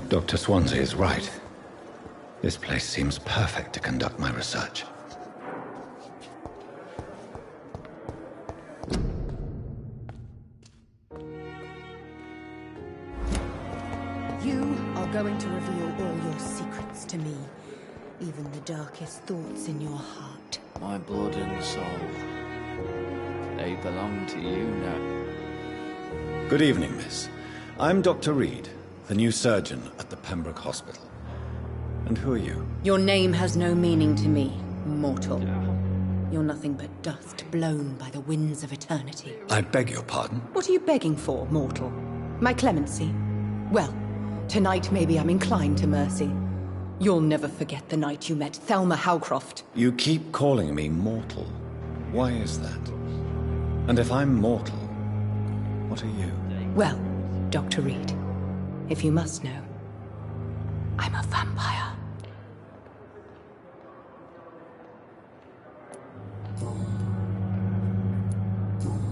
Dr. Swansea is right. This place seems perfect to conduct my research. You are going to reveal all your secrets to me, even the darkest thoughts in your heart. My blood and soul, they belong to you now. Good evening, miss. I'm Dr. Reed, the new surgeon at the Pembroke Hospital. And who are you? Your name has no meaning to me, mortal. You're nothing but dust blown by the winds of eternity. I beg your pardon? What are you begging for, mortal? My clemency? Well, tonight maybe I'm inclined to mercy. You'll never forget the night you met Thelma Howcroft. You keep calling me mortal. Why is that? And if I'm mortal, what are you? Well, Dr. Reed, if you must know, I'm a vampire.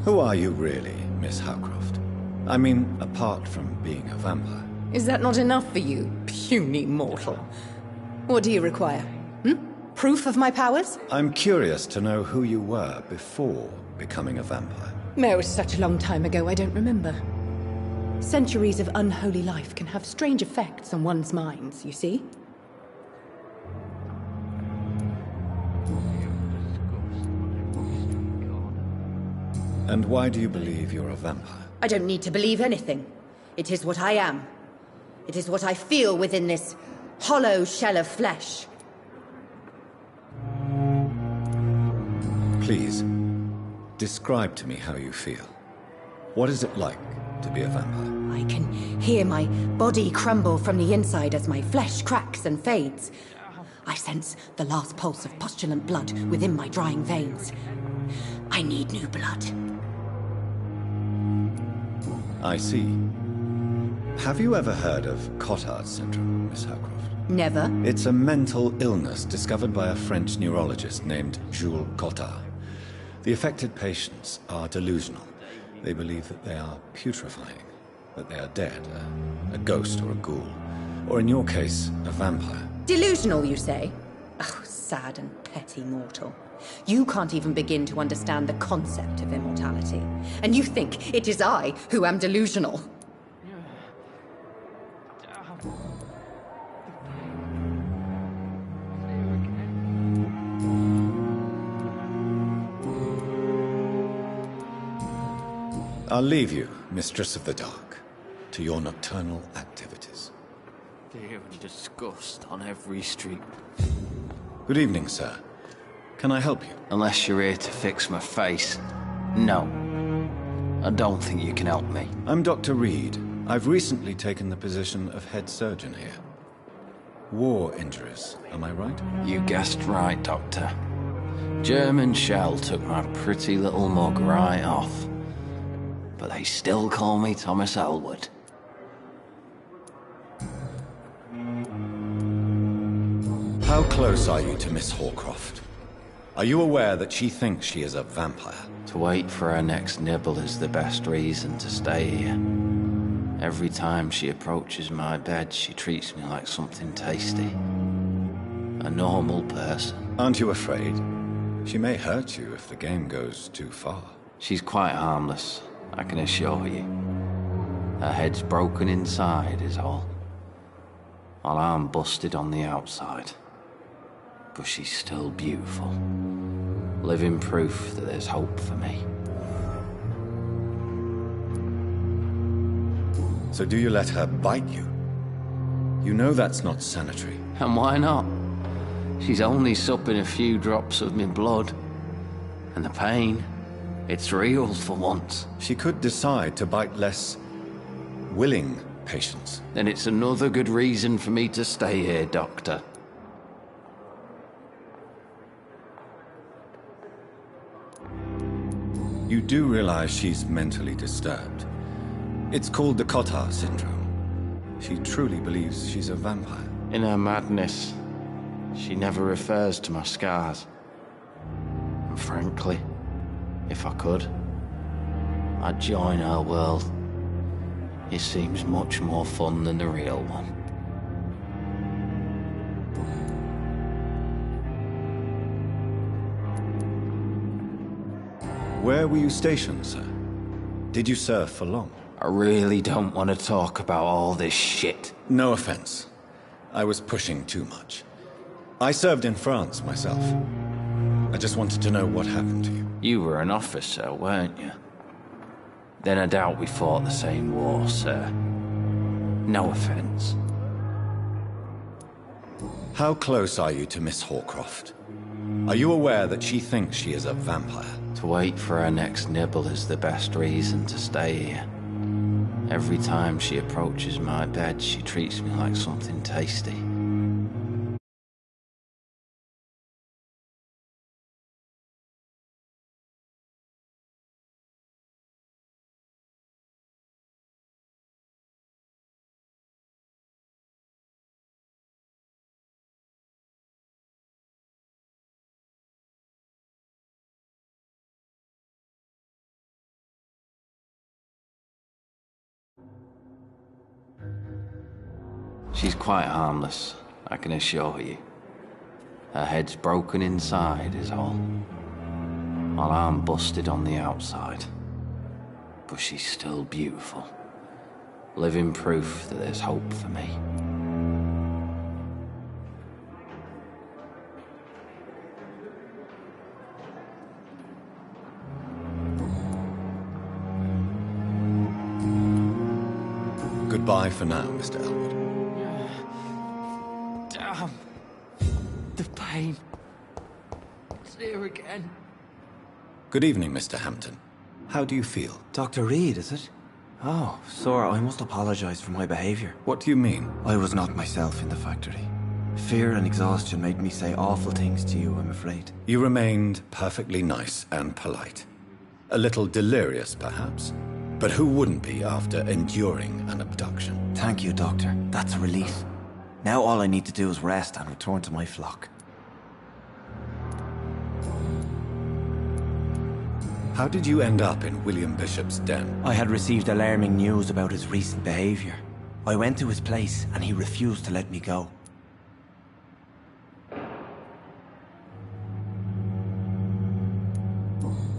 Who are you really, Miss Howcroft? I mean, apart from being a vampire. Is that not enough for you, puny mortal? What do you require? Proof of my powers? I'm curious to know who you were before becoming a vampire. No, it was such a long time ago, I don't remember. Centuries of unholy life can have strange effects on one's minds, you see? And why do you believe you're a vampire? I don't need to believe anything. It is what I am. It is what I feel within this hollow shell of flesh. Please, describe to me how you feel. What is it like to be a vampire? I can hear my body crumble from the inside as my flesh cracks and fades. I sense the last pulse of postulant blood within my drying veins. I need new blood. I see. Have you ever heard of Cotard syndrome, Miss Howcroft? Never. It's a mental illness discovered by a French neurologist named Jules Cotard. The affected patients are delusional. They believe that they are putrefying, that they are dead, a ghost or a ghoul, or in your case, a vampire. Delusional, you say? Oh, sad and petty mortal. You can't even begin to understand the concept of immortality. And you think it is I who am delusional. I'll leave you, Mistress of the Dark, to your nocturnal activities. Fear and disgust on every street. Good evening, sir. Can I help you? Unless you're here to fix my face. No. I don't think you can help me. I'm Dr. Reed. I've recently taken the position of head surgeon here. War injuries, am I right? You guessed right, Doctor. German shell took my pretty little mug right off. But they still call me Thomas Elwood. How close are you to Miss Hawcroft? Are you aware that she thinks she is a vampire? To wait for her next nibble is the best reason to stay here. Every time she approaches my bed, she treats me like something tasty. A normal person. Aren't you afraid? She may hurt you if the game goes too far. She's quite harmless, I can assure you. Her head's broken inside is all. While I'm busted on the outside. But she's still beautiful. Living proof that there's hope for me. So do you let her bite you? You know that's not sanitary. And why not? She's only supping a few drops of my blood. And the pain, it's real for once. She could decide to bite less willing patients. Then it's another good reason for me to stay here, Doctor. You do realize she's mentally disturbed. It's called the Cotard syndrome. She truly believes she's a vampire. In her madness, she never refers to my scars. And frankly, if I could, I'd join her world. It seems much more fun than the real one. Where were you stationed, sir? Did you serve for long? I really don't want to talk about all this shit. No offense. I was pushing too much. I served in France myself. I just wanted to know what happened to you. You were an officer, weren't you? Then I doubt we fought the same war, sir. No offense. How close are you to Miss Hawcroft? Are you aware that she thinks she is a vampire? To wait for her next nibble is the best reason to stay here. Every time she approaches my bed, she treats me like something tasty. She's quite harmless, I can assure you. Her head's broken inside is all. While I'm busted on the outside. But she's still beautiful. Living proof that there's hope for me. Goodbye for now, Mr. Elwood. Damn. The pain. It's here again. Good evening, Mr. Hampton. How do you feel? Dr. Reed, is it? Oh, sir, I must apologize for my behavior. What do you mean? I was not myself in the factory. Fear and exhaustion made me say awful things to you, I'm afraid. You remained perfectly nice and polite. A little delirious, perhaps. But who wouldn't be after enduring an abduction? Thank you, Doctor. That's a relief. Now all I need to do is rest and return to my flock. How did you end up in William Bishop's den? I had received alarming news about his recent behavior. I went to his place and he refused to let me go.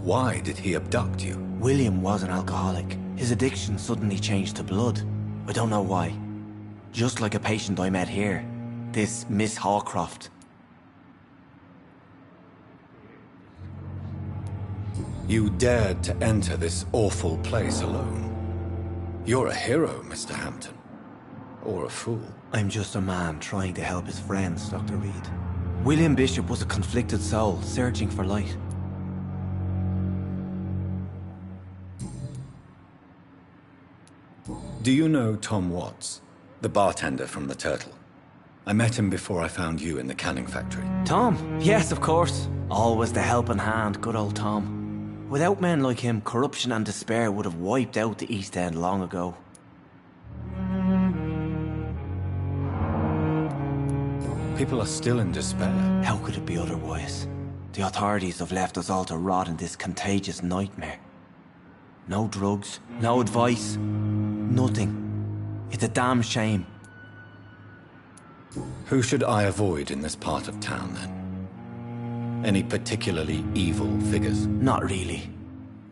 Why did he abduct you? William was an alcoholic. His addiction suddenly changed to blood. I don't know why. Just like a patient I met here. This Miss Hawcroft. You dared to enter this awful place alone. You're a hero, Mr. Hampton. Or a fool. I'm just a man trying to help his friends, Dr. Reed. William Bishop was a conflicted soul, searching for light. Do you know Tom Watts, the bartender from the Turtle? I met him before I found you in the canning factory. Tom? Yes, of course. Always the helping hand, good old Tom. Without men like him, corruption and despair would have wiped out the East End long ago. People are still in despair. How could it be otherwise? The authorities have left us all to rot in this contagious nightmare. No drugs, no advice, nothing. It's a damn shame. Who should I avoid in this part of town, then? Any particularly evil figures? Not really.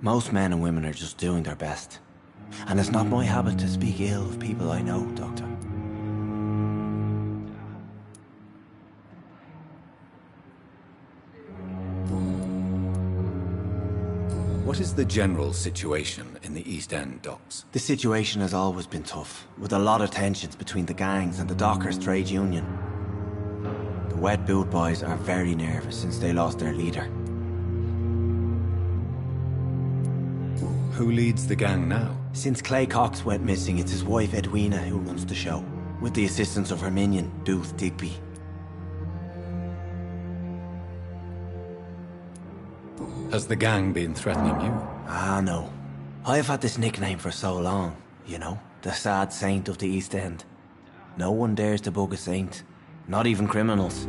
Most men and women are just doing their best. And it's not my habit to speak ill of people I know, Doctor. What is the general situation in the East End docks? The situation has always been tough, with a lot of tensions between the gangs and the dockers' trade union. The wet boot boys are very nervous since they lost their leader. Who leads the gang now? Since Clay Cox went missing, it's his wife Edwina who runs the show, with the assistance of her minion, Booth Digby. Has the gang been threatening you? Ah, no. I've had this nickname for so long, you know, the sad saint of the East End. No one dares to bug a saint, not even criminals.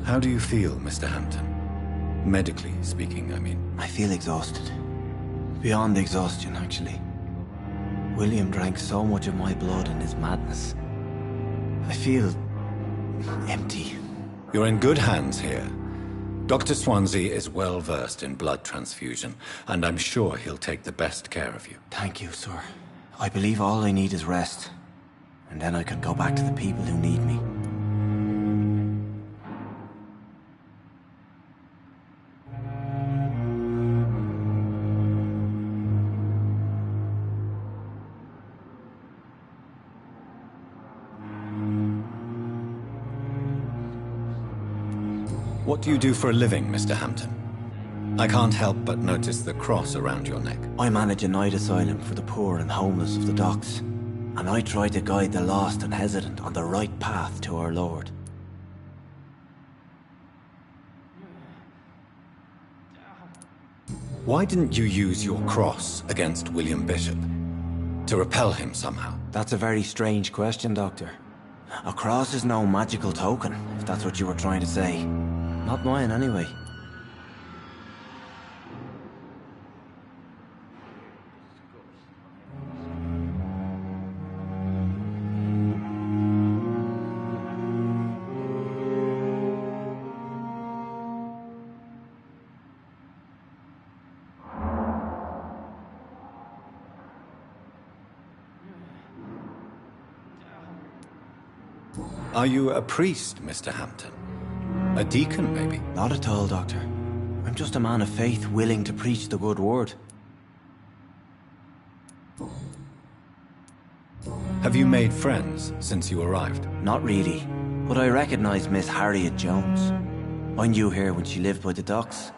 How do you feel, Mr. Hampton? Medically speaking, I mean. I feel exhausted. Beyond exhaustion, actually. William drank so much of my blood in his madness. I feel empty. You're in good hands here. Dr. Swansea is well versed in blood transfusion, and I'm sure he'll take the best care of you. Thank you, sir. I believe all I need is rest. And then I can go back to the people who need me. What do you do for a living, Mr. Hampton? I can't help but notice the cross around your neck. I manage a night asylum for the poor and homeless of the docks. And I try to guide the lost and hesitant on the right path to our Lord. Why didn't you use your cross against William Bishop? To repel him somehow? That's a very strange question, Doctor. A cross is no magical token, if that's what you were trying to say. Not mine, anyway. Are you a priest, Mr. Hampton? A deacon, maybe? Not at all, Doctor. I'm just a man of faith willing to preach the good word. Have you made friends since you arrived? Not really, but I recognize Miss Harriet Jones. I knew her when she lived by the docks.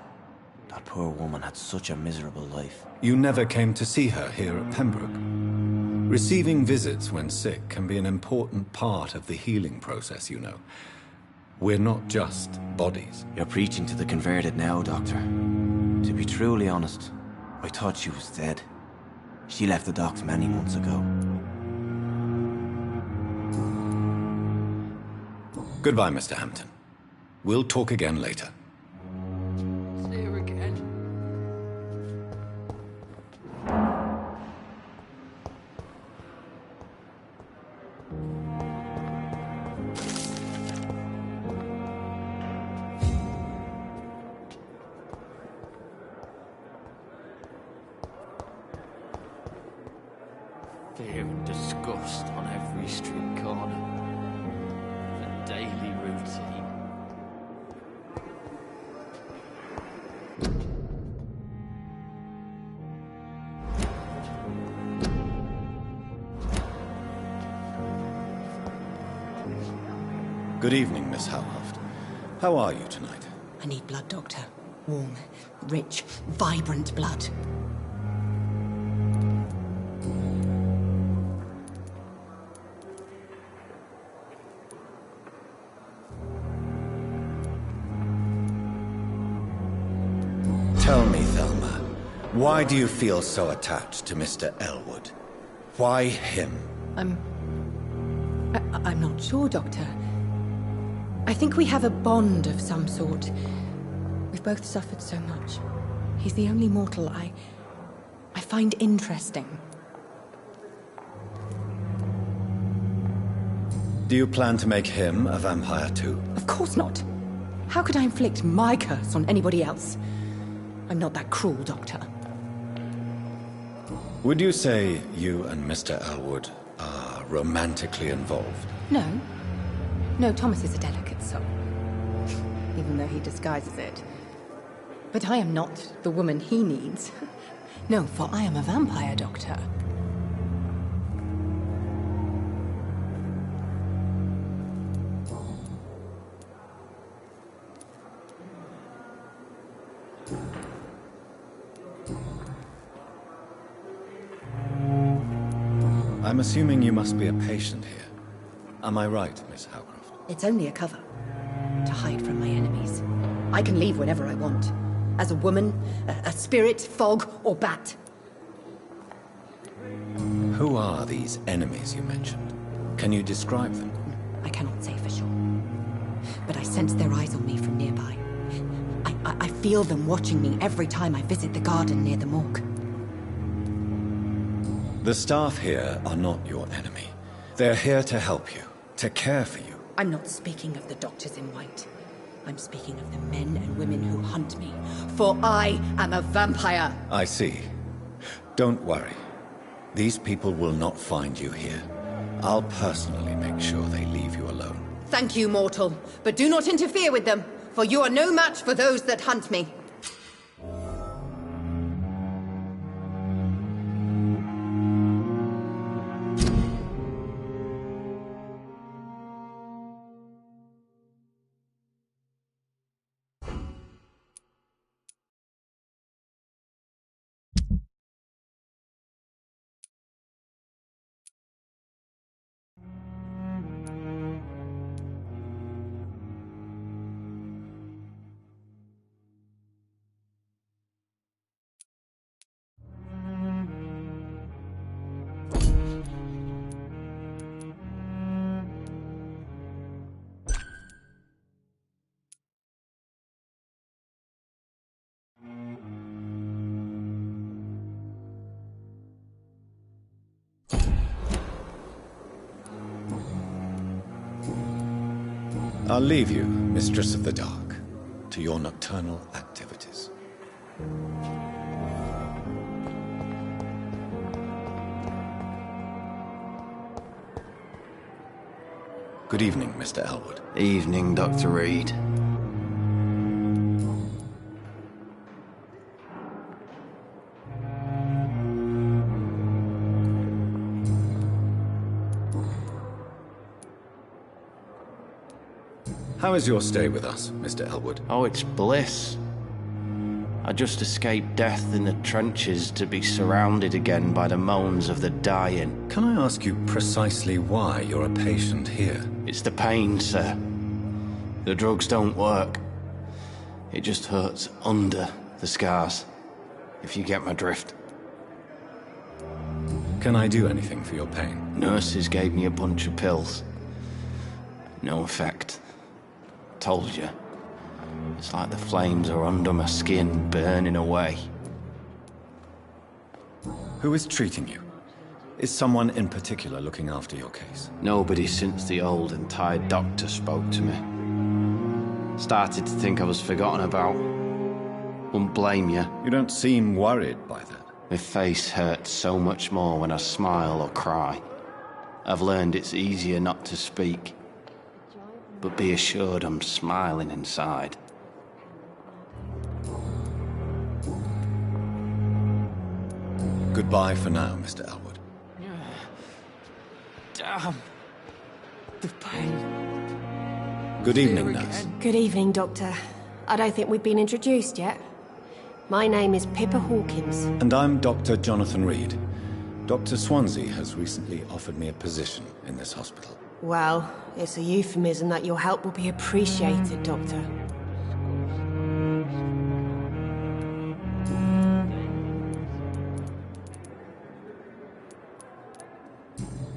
That poor woman had such a miserable life. You never came to see her here at Pembroke? Receiving visits when sick can be an important part of the healing process, you know. We're not just bodies. You're preaching to the converted now, Doctor. To be truly honest, I thought she was dead. She left the docks many months ago. Goodbye, Mr. Hampton. We'll talk again later. See her again. Fear and disgust on every street corner. A daily routine. Good evening, Miss Howhoft. How are you tonight? I need blood, Doctor. Warm, rich, vibrant blood. Tell me, Thelma, why do you feel so attached to Mr. Elwood? Why him? I'm not sure, Doctor. I think we have a bond of some sort. We've both suffered so much. He's the only mortal I find interesting. Do you plan to make him a vampire too? Of course not. How could I inflict my curse on anybody else? I'm not that cruel, Doctor. Would you say you and Mr. Elwood are romantically involved? No. No, Thomas is a delicate soul. Even though he disguises it. But I am not the woman he needs. No, for I am a vampire, Doctor. I'm assuming you must be a patient here. Am I right, Miss Howcroft? It's only a cover. To hide from my enemies. I can leave whenever I want. As a woman, a spirit, fog, or bat. Who are these enemies you mentioned? Can you describe them? I cannot say for sure. But I sense their eyes on me from nearby. I feel them watching me every time I visit the garden near the morgue. The staff here are not your enemy. They're here to help you, to care for you. I'm not speaking of the doctors in white. I'm speaking of the men and women who hunt me. For I am a vampire! I see. Don't worry. These people will not find you here. I'll personally make sure they leave you alone. Thank you, mortal. But do not interfere with them, for you are no match for those that hunt me. I'll leave you, Mistress of the Dark, to your nocturnal activities. Good evening, Mr. Elwood. Evening, Dr. Reed. How is your stay with us, Mr. Elwood? Oh, it's bliss. I just escaped death in the trenches to be surrounded again by the moans of the dying. Can I ask you precisely why you're a patient here? It's the pain, sir. The drugs don't work. It just hurts under the scars, if you get my drift. Can I do anything for your pain? Nurses gave me a bunch of pills. No effect. Told you. It's like the flames are under my skin, burning away. Who is treating you? Is someone in particular looking after your case? Nobody since the old and tired doctor spoke to me. Started to think I was forgotten about. Wouldn't blame you. You don't seem worried by that. My face hurts so much more when I smile or cry. I've learned it's easier not to speak. But be assured I'm smiling inside. Goodbye for now, Mr. Elwood. Damn. The pain. Good evening, nurse. Good evening, Doctor. I don't think we've been introduced yet. My name is Pippa Hawkins. And I'm Dr. Jonathan Reed. Dr. Swansea has recently offered me a position in this hospital. Well, it's a euphemism that your help will be appreciated, Doctor.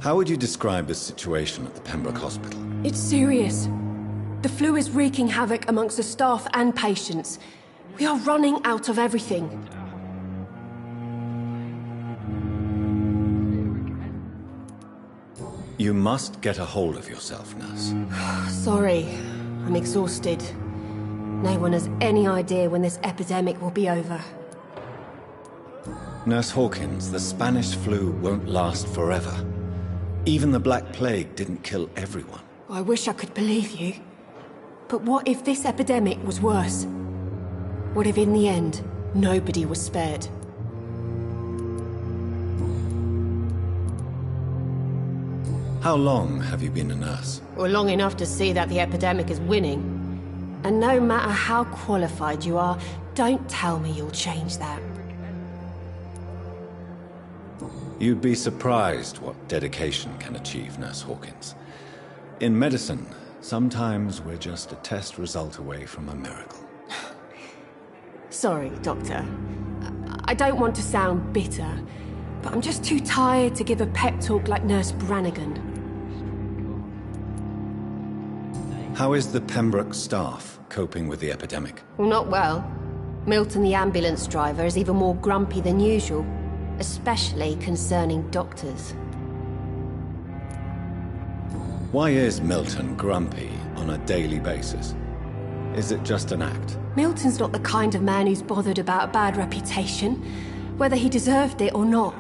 How would you describe the situation at the Pembroke Hospital? It's serious. The flu is wreaking havoc amongst the staff and patients. We are running out of everything. You must get a hold of yourself, nurse. Sorry, I'm exhausted. No one has any idea when this epidemic will be over. Nurse Hawkins, the Spanish flu won't last forever. Even the Black Plague didn't kill everyone. I wish I could believe you. But what if this epidemic was worse? What if in the end, nobody was spared? How long have you been a nurse? Well, long enough to see that the epidemic is winning. And no matter how qualified you are, don't tell me you'll change that. You'd be surprised what dedication can achieve, Nurse Hawkins. In medicine, sometimes we're just a test result away from a miracle. Sorry, Doctor. I don't want to sound bitter, but I'm just too tired to give a pep talk like Nurse Brannigan. How is the Pembroke staff coping with the epidemic? Well, not well. Milton, the ambulance driver, is even more grumpy than usual. especially concerning doctors. Why is Milton grumpy on a daily basis? Is it just an act? Milton's not the kind of man who's bothered about a bad reputation, whether he deserved it or not.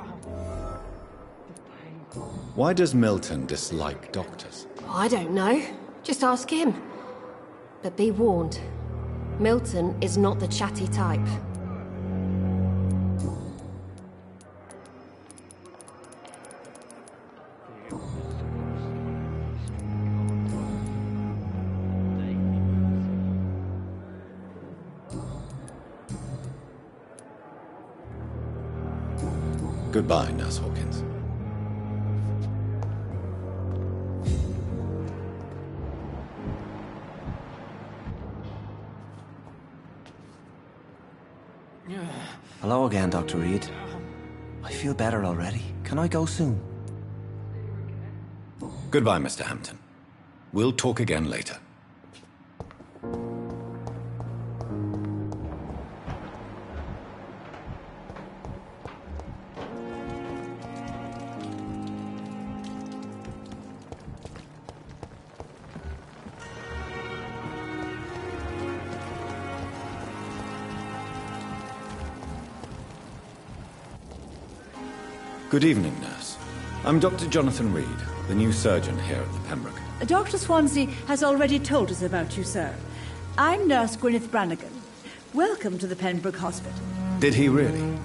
Why does Milton dislike doctors? I don't know. Just ask him. But be warned, Milton is not the chatty type. Goodbye, Nurse Hawkins. Hello again, Dr. Reed. I feel better already. Can I go soon? Goodbye, Mr. Hampton. We'll talk again later. Good evening, nurse. I'm Dr. Jonathan Reed, the new surgeon here at the Pembroke. Dr. Swansea has already told us about you, sir. I'm Nurse Gwyneth Brannigan. Welcome to the Pembroke Hospital. Did he really?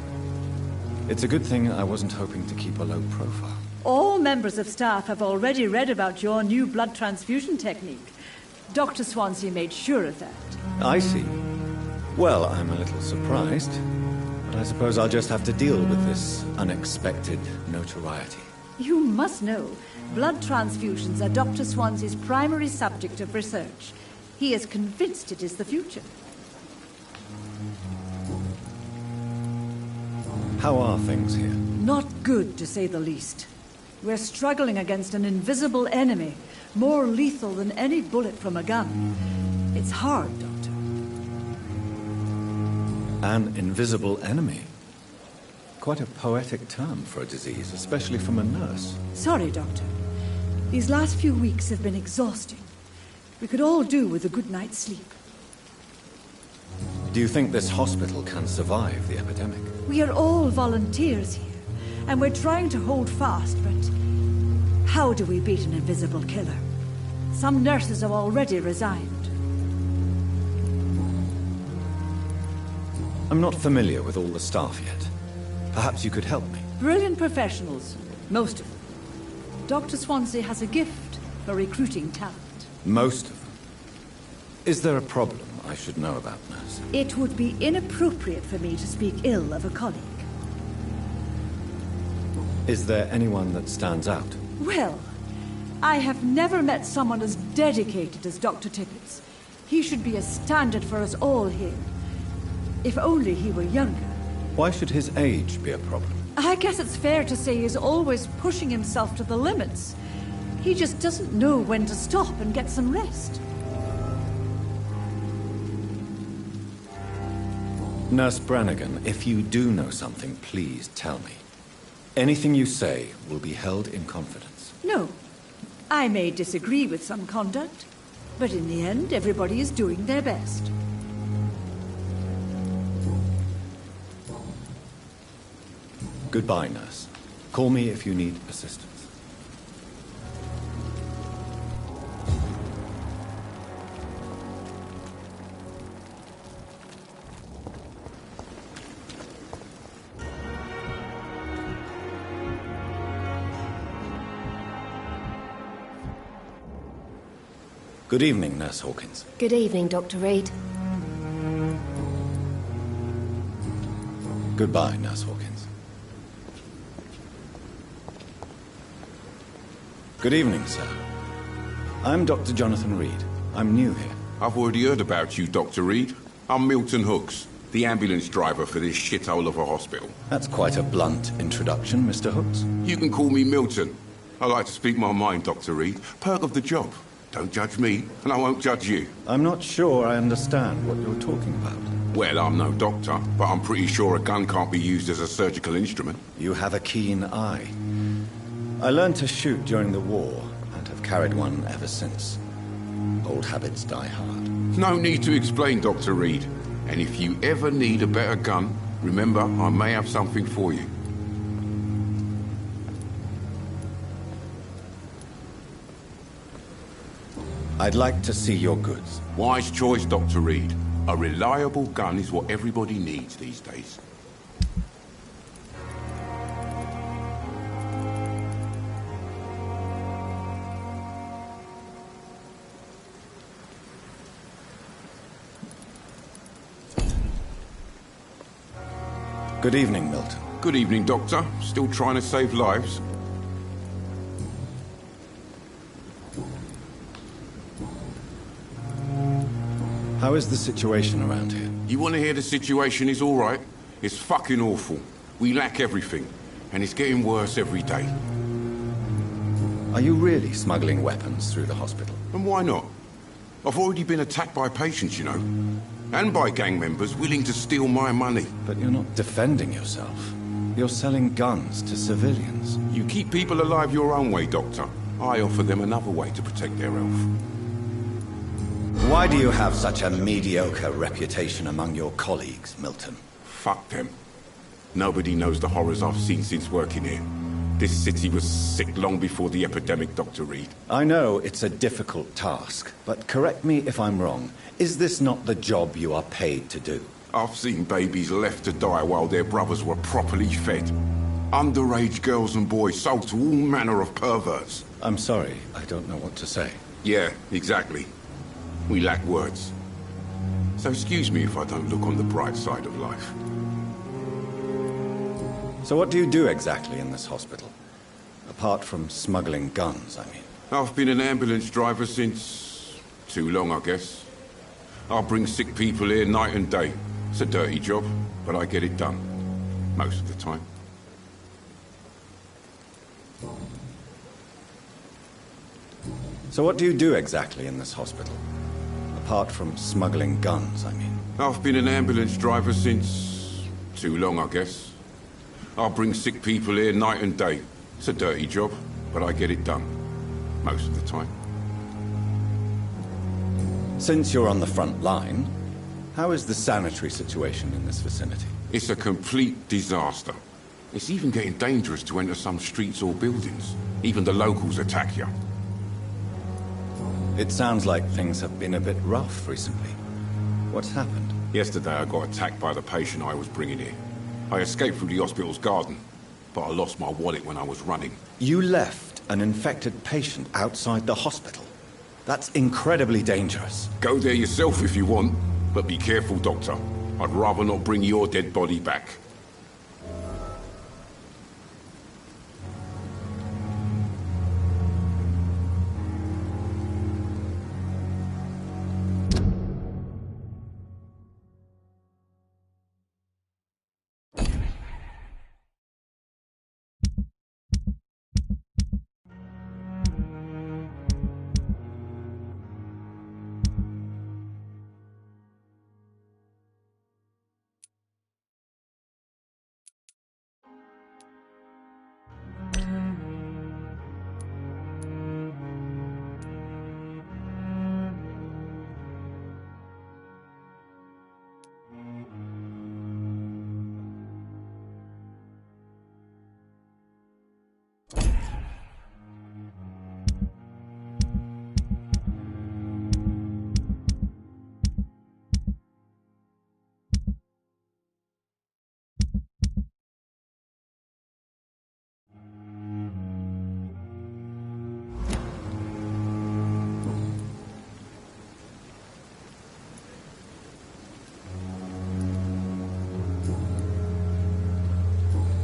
It's a good thing I wasn't hoping to keep a low profile. All members of staff have already read about your new blood transfusion technique. Dr. Swansea made sure of that. I see. Well, I'm a little surprised, but I suppose I'll just have to deal with this unexpected notoriety. You must know, blood transfusions are Dr. Swansea's primary subject of research. He is convinced it is the future. How are things here? Not good, to say the least. We're struggling against an invisible enemy, more lethal than any bullet from a gun. It's hard, Doctor. An invisible enemy? Quite a poetic term for a disease, especially from a nurse. Sorry, Doctor. These last few weeks have been exhausting. We could all do with a good night's sleep. Do you think this hospital can survive the epidemic? We are all volunteers here, and we're trying to hold fast, but how do we beat an invisible killer? Some nurses have already resigned. I'm not familiar with all the staff yet. Perhaps you could help me. Brilliant professionals, most of them. Dr. Swansea has a gift for recruiting talent. Most of them. Is there a problem I should know about, nurse? It would be inappropriate for me to speak ill of a colleague. Is there anyone that stands out? Well, I have never met someone as dedicated as Dr. Tippett. He should be a standard for us all here. If only he were younger. Why should his age be a problem? I guess it's fair to say he's always pushing himself to the limits. He just doesn't know when to stop and get some rest. Nurse Brannigan, if you do know something, please tell me. Anything you say will be held in confidence. No. I may disagree with some conduct, but in the end, everybody is doing their best. Goodbye, nurse. Call me if you need assistance. Good evening, Nurse Hawkins. Good evening, Dr. Reed. Goodbye, Nurse Hawkins. Good evening, sir. I'm Dr. Jonathan Reed. I'm new here. I've already heard about you, Dr. Reed. I'm Milton Hooks, the ambulance driver for this shithole of a hospital. That's quite a blunt introduction, Mr. Hooks. You can call me Milton. I like to speak my mind, Dr. Reed. Perk of the job. Don't judge me, and I won't judge you. I'm not sure I understand what you're talking about. Well, I'm no doctor, but I'm pretty sure a gun can't be used as a surgical instrument. You have a keen eye. I learned to shoot during the war, and have carried one ever since. Old habits die hard. No need to explain, Dr. Reed. And if you ever need a better gun, remember, I may have something for you. I'd like to see your goods. Wise choice, Dr. Reed. A reliable gun is what everybody needs these days. Good evening, Milton. Good evening, Doctor. Still trying to save lives? How is the situation around here? You want to hear the situation is all right? It's fucking awful. We lack everything, and it's getting worse every day. Are you really smuggling weapons through the hospital? And why not? I've already been attacked by patients, you know. And by gang members willing to steal my money. But you're not defending yourself. You're selling guns to civilians. You keep people alive your own way, Doctor. I offer them another way to protect their health. Why do you have such a mediocre reputation among your colleagues, Milton? Fuck them. Nobody knows the horrors I've seen since working here. This city was sick long before the epidemic, Dr. Reed. I know it's a difficult task, but correct me if I'm wrong. Is this not the job you are paid to do? I've seen babies left to die while their brothers were properly fed. Underage girls and boys sold to all manner of perverts. I'm sorry, I don't know what to say. Yeah, exactly. We lack words. So excuse me if I don't look on the bright side of life. So what do you do exactly in this hospital? Apart from smuggling guns, I mean. I've been an ambulance driver since... too long, I guess. I'll bring sick people here night and day. It's a dirty job, but I get it done. Most of the time. So what do you do exactly in this hospital? Apart from smuggling guns, I mean. I've been an ambulance driver since... too long, I guess. I'll bring sick people here night and day. It's a dirty job, but I get it done. Most of the time. Since you're on the front line, how is the sanitary situation in this vicinity? It's a complete disaster. It's even getting dangerous to enter some streets or buildings. Even the locals attack you. It sounds like things have been a bit rough recently. What's happened? Yesterday I got attacked by the patient I was bringing here. I escaped through the hospital's garden, but I lost my wallet when I was running. You left an infected patient outside the hospital? That's incredibly dangerous. Go there yourself if you want, but be careful, Doctor. I'd rather not bring your dead body back.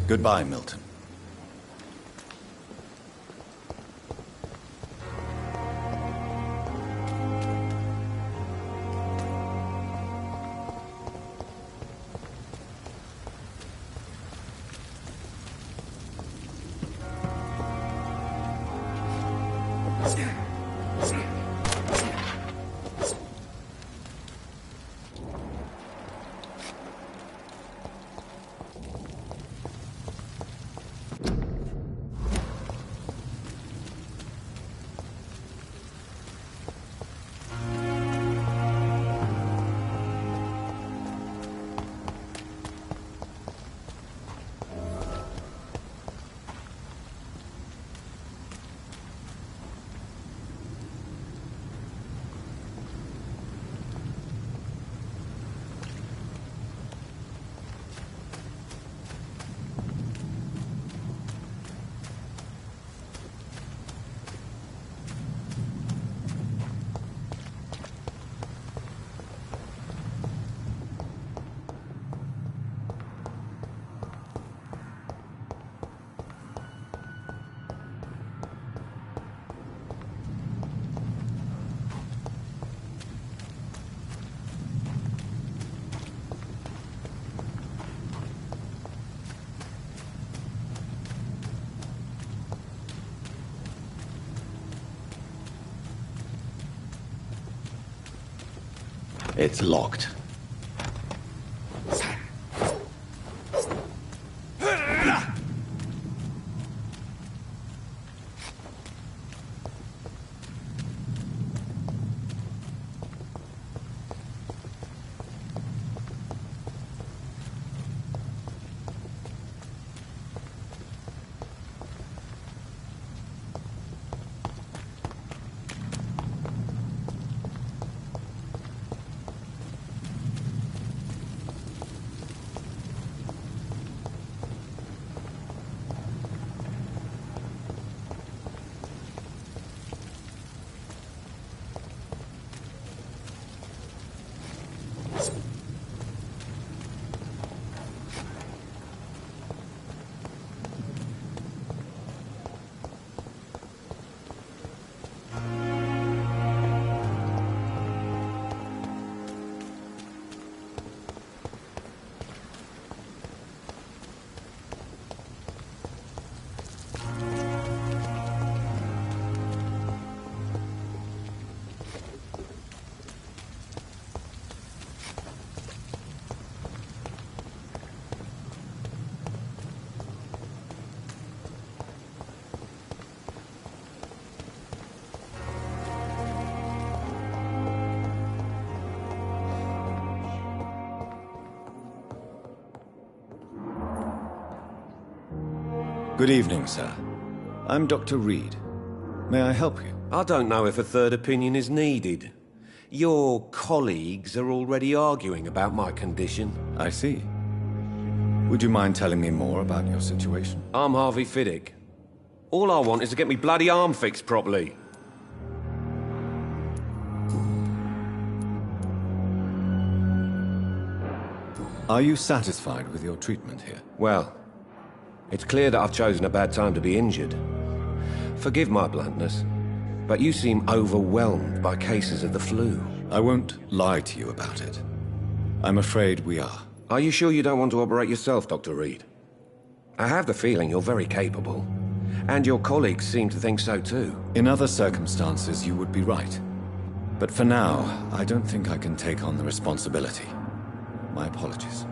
Goodbye, Milton. It's locked. Good evening, sir. I'm Dr. Reed. May I help you? I don't know if a third opinion is needed. Your colleagues are already arguing about my condition. I see. Would you mind telling me more about your situation? I'm Harvey Fiddick. All I want is to get me bloody arm fixed properly. Are you satisfied with your treatment here? Well, it's clear that I've chosen a bad time to be injured. Forgive my bluntness, but you seem overwhelmed by cases of the flu. I won't lie to you about it. I'm afraid we are. Are you sure you don't want to operate yourself, Dr. Reed? I have the feeling you're very capable, and your colleagues seem to think so too. In other circumstances, you would be right. But for now, I don't think I can take on the responsibility. My apologies.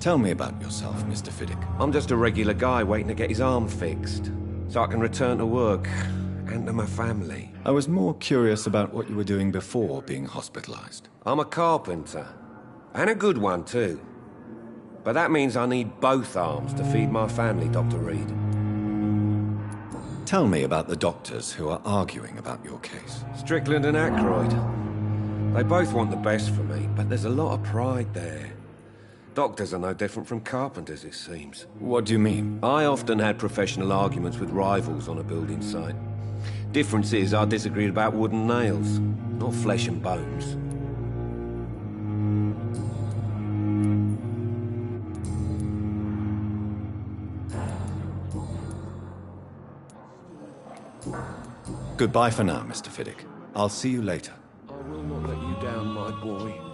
Tell me about yourself, Mr. Fiddick. I'm just a regular guy waiting to get his arm fixed, so I can return to work and to my family. I was more curious about what you were doing before being hospitalized. I'm a carpenter, and a good one too. But that means I need both arms to feed my family, Dr. Reed. Tell me about the doctors who are arguing about your case. Strickland and Aykroyd. They both want the best for me, but there's a lot of pride there. Doctors are no different from carpenters, it seems. What do you mean? I often had professional arguments with rivals on a building site. Difference is I disagreed about wooden nails, not flesh and bones. Goodbye for now, Mr. Fiddick. I'll see you later. I will not let you down, my boy.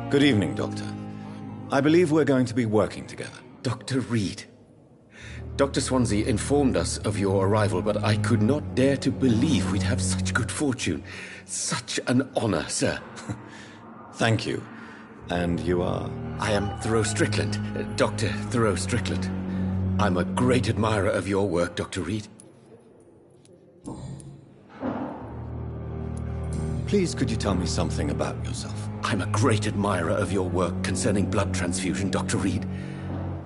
Good evening, Doctor. I believe we're going to be working together. Dr. Reed. Dr. Swansea informed us of your arrival, but I could not dare to believe we'd have such good fortune. Such an honor, sir. Thank you. And you are? I am Thoreau Strickland, Dr. Thoreau Strickland. I'm a great admirer of your work, Dr. Reed. Please, could you tell me something about yourself? I'm a great admirer of your work concerning blood transfusion, Dr. Reed.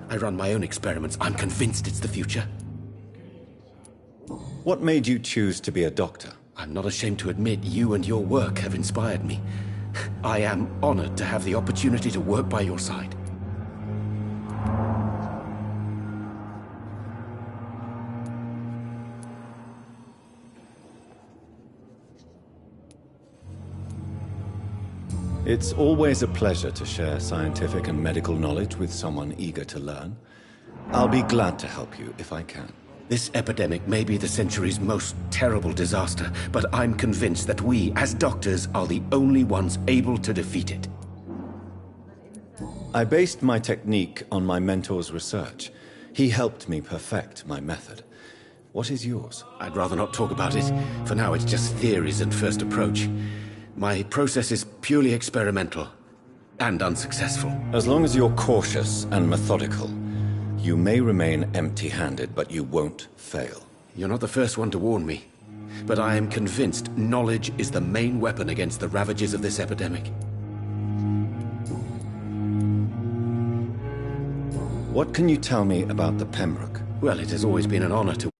I run my own experiments. I'm convinced it's the future. What made you choose to be a doctor? I'm not ashamed to admit you and your work have inspired me. I am honored to have the opportunity to work by your side. It's always a pleasure to share scientific and medical knowledge with someone eager to learn. I'll be glad to help you if I can. This epidemic may be the century's most terrible disaster, but I'm convinced that we, as doctors, are the only ones able to defeat it. I based my technique on my mentor's research. He helped me perfect my method. What is yours? I'd rather not talk about it. For now, it's just theories and first approach. My process is purely experimental and unsuccessful. As long as you're cautious and methodical, you may remain empty-handed, but you won't fail. You're not the first one to warn me, but I am convinced knowledge is the main weapon against the ravages of this epidemic. What can you tell me about the Pembroke? Well, it has always been an honor to